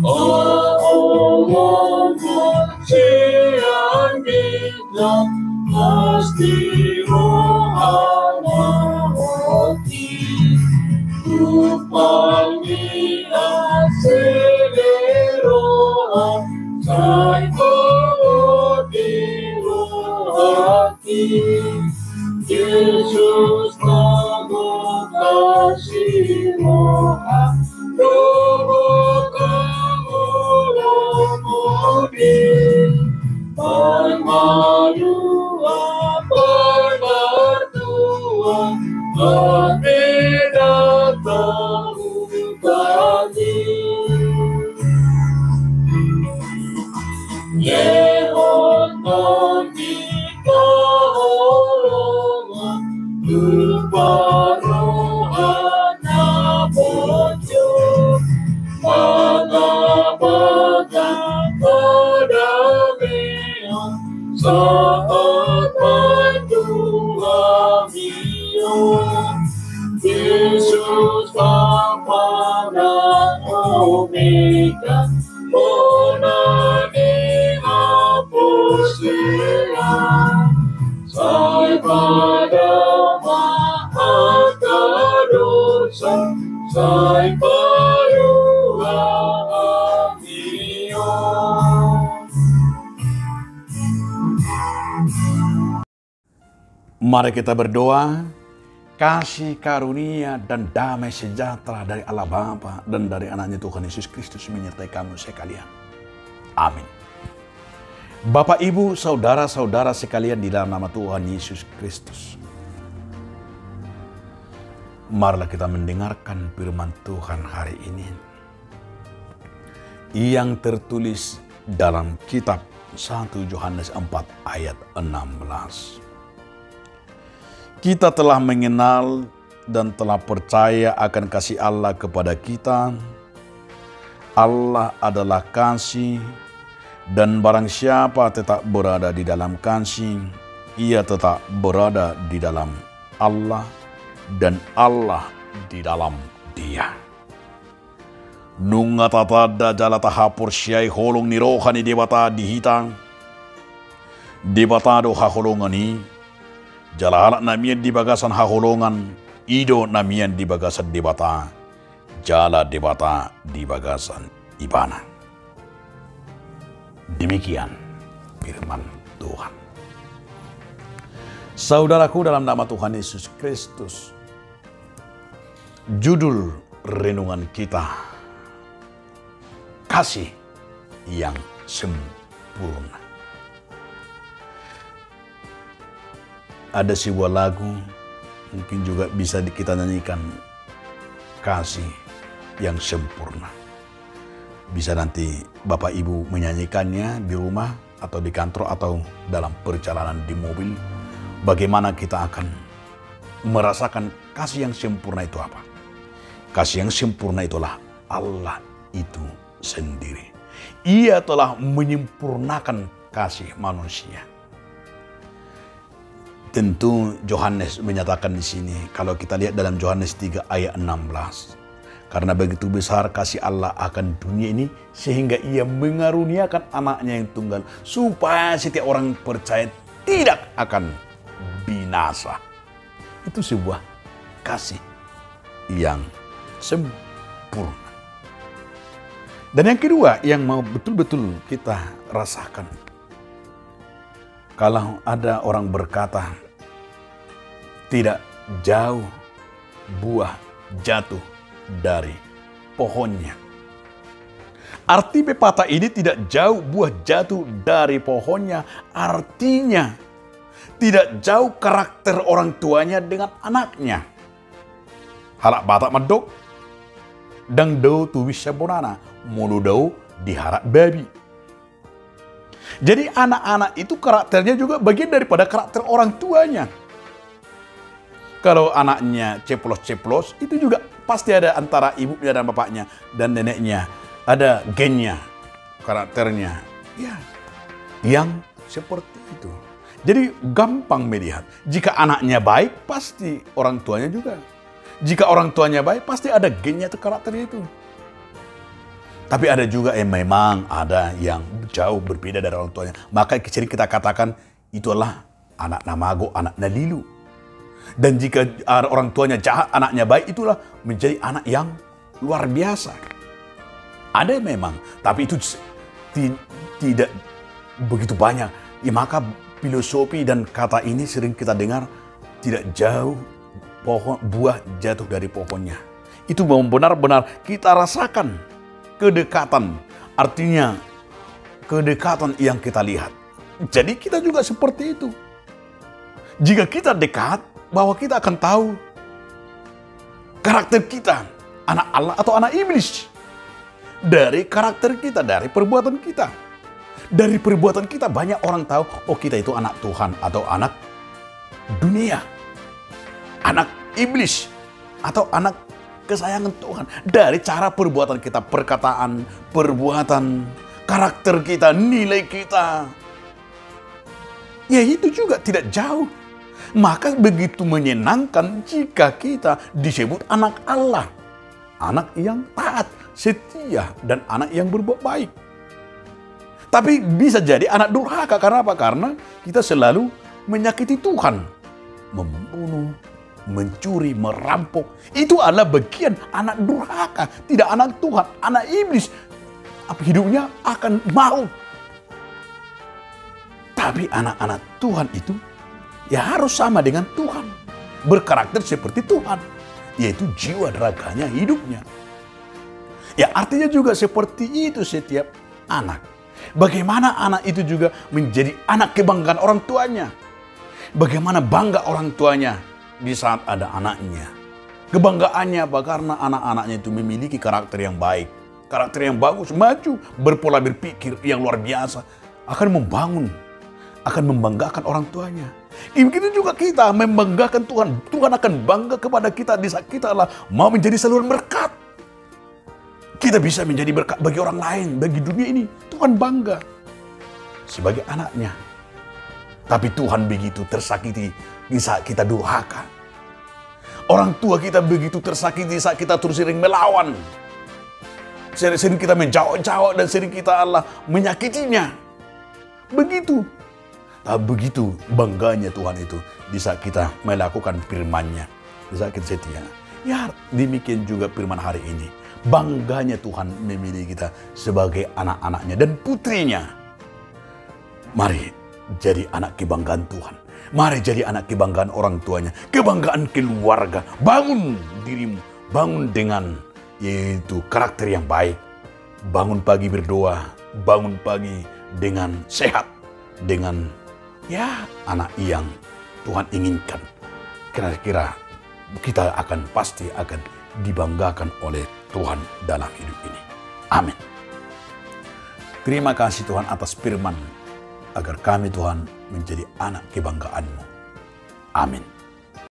Allah siang kita pasti rohana hati Tupangi aselero Sai di hati Yesus kamu kasih roha Roho kamu lemudi Permadua permatua Kami datang tadi Yehova kita holongan Tuparohana bojo Pada kedamaian Saat pandua Yesus Bapa dan Omega Monani Apostia Sai pada maha dosa Sai padua amio Mari kita berdoa. Kasih karunia dan damai sejahtera dari Allah Bapa dan dari anaknya Tuhan Yesus Kristus menyertai kamu sekalian. Amin. Bapak, Ibu, saudara-saudara sekalian di dalam nama Tuhan Yesus Kristus. Marilah kita mendengarkan firman Tuhan hari ini. Yang tertulis dalam kitab 1 Yohanes 4 ayat 16. Kita telah mengenal dan telah percaya akan kasih Allah kepada kita. Allah adalah kasih, dan barang siapa tetap berada di dalam kasih, ia tetap berada di dalam Allah, dan Allah di dalam dia. Nunga tatada jala tahapur syai holong ni rohani debata dihitang. Debata do haholongani. Jala halak namian di bagasan haholongan, ido namian di bagasan debata, jala debata di bagasan ibana. Demikian firman Tuhan. Saudaraku dalam nama Tuhan Yesus Kristus, judul renungan kita, kasih yang sempurna. Ada sebuah lagu, mungkin juga bisa kita nyanyikan, kasih yang sempurna. Bisa nanti Bapak Ibu menyanyikannya di rumah atau di kantor atau dalam perjalanan di mobil. Bagaimana kita akan merasakan kasih yang sempurna itu apa? Kasih yang sempurna itulah Allah itu sendiri. Ia telah menyempurnakan kasih manusia. Tentu Yohanes menyatakan di sini, kalau kita lihat dalam Yohanes 3 ayat 16. Karena begitu besar kasih Allah akan dunia ini, sehingga ia mengaruniakan anaknya yang tunggal, supaya setiap orang percaya tidak akan binasa. Itu sebuah kasih yang sempurna. Dan yang kedua yang mau betul-betul kita rasakan. Kalau ada orang berkata, tidak jauh buah jatuh dari pohonnya. Arti pepatah ini tidak jauh buah jatuh dari pohonnya. Artinya tidak jauh karakter orang tuanya dengan anaknya. Halak batak medok, dang dau tuwis sabonana, mulu dau diharap babi. Jadi anak-anak itu karakternya juga bagian daripada karakter orang tuanya. Kalau anaknya ceplos-ceplos, itu juga pasti ada antara ibunya dan bapaknya dan neneknya. Ada gennya, karakternya. Ya, yang seperti itu. Jadi gampang melihat. Jika anaknya baik, pasti orang tuanya juga. Jika orang tuanya baik, pasti ada gennya atau karakternya itu. Tapi ada juga yang memang ada yang jauh berbeda dari orang tuanya. Maka sering kita katakan itulah anak namago, anak nalilu. Dan jika orang tuanya jahat, anaknya baik, itulah menjadi anak yang luar biasa. Ada memang, tapi itu tidak begitu banyak. Ya, maka filosofi dan kata ini sering kita dengar, tidak jauh buah jatuh dari pohonnya. Itu benar-benar kita rasakan kedekatan. Artinya kedekatan yang kita lihat. Jadi kita juga seperti itu. Jika kita dekat, bahwa kita akan tahu karakter kita, anak Allah atau anak iblis. Dari karakter kita, dari perbuatan kita. Dari perbuatan kita banyak orang tahu, oh kita itu anak Tuhan atau anak dunia. Anak iblis atau anak kesayangan Tuhan. Dari cara perbuatan kita, perkataan, perbuatan, karakter kita, nilai kita. Ya itu juga tidak jauh. Maka begitu menyenangkan jika kita disebut anak Allah. Anak yang taat, setia, dan anak yang berbuat baik. Tapi bisa jadi anak durhaka. Karena apa? Karena kita selalu menyakiti Tuhan. Membunuh, mencuri, merampok. Itu adalah bagian anak durhaka. Tidak anak Tuhan, anak iblis. Hidupnya akan maut. Tapi anak-anak Tuhan itu ya harus sama dengan Tuhan. Berkarakter seperti Tuhan. Yaitu jiwa raganya, hidupnya. Ya artinya juga seperti itu setiap anak. Bagaimana anak itu juga menjadi anak kebanggaan orang tuanya. Bagaimana bangga orang tuanya di saat ada anaknya. Kebanggaannya apa? Karena anak-anaknya itu memiliki karakter yang baik. Karakter yang bagus, maju, berpola berpikir yang luar biasa. Akan membangun, akan membanggakan orang tuanya. Begitu juga kita membanggakan Tuhan. Tuhan akan bangga kepada kita di saat kita adalah mau menjadi saluran berkat. Kita bisa menjadi berkat bagi orang lain, bagi dunia ini. Tuhan bangga sebagai anaknya. Tapi Tuhan begitu tersakiti di saat kita durhaka. Orang tua kita begitu tersakiti saat kita terus sering melawan. Sering kita menjawab dan sering kita Allah menyakitinya. Begitu. Begitu bangganya Tuhan itu di saat kita melakukan firman-Nya, di saat kita setia. Ya demikian juga firman hari ini. Bangganya Tuhan memilih kita sebagai anak-anaknya dan putrinya. Mari jadi anak kebanggaan Tuhan. Mari jadi anak kebanggaan orang tuanya. Kebanggaan keluarga. Bangun dirimu. Bangun dengan yaitu karakter yang baik. Bangun pagi berdoa. Bangun pagi dengan sehat. Dengan ya anak yang Tuhan inginkan. Kira-kira kita pasti akan dibanggakan oleh Tuhan dalam hidup ini. Amin. Terima kasih Tuhan atas firman, agar kami Tuhan menjadi anak kebanggaan-Mu. Amin.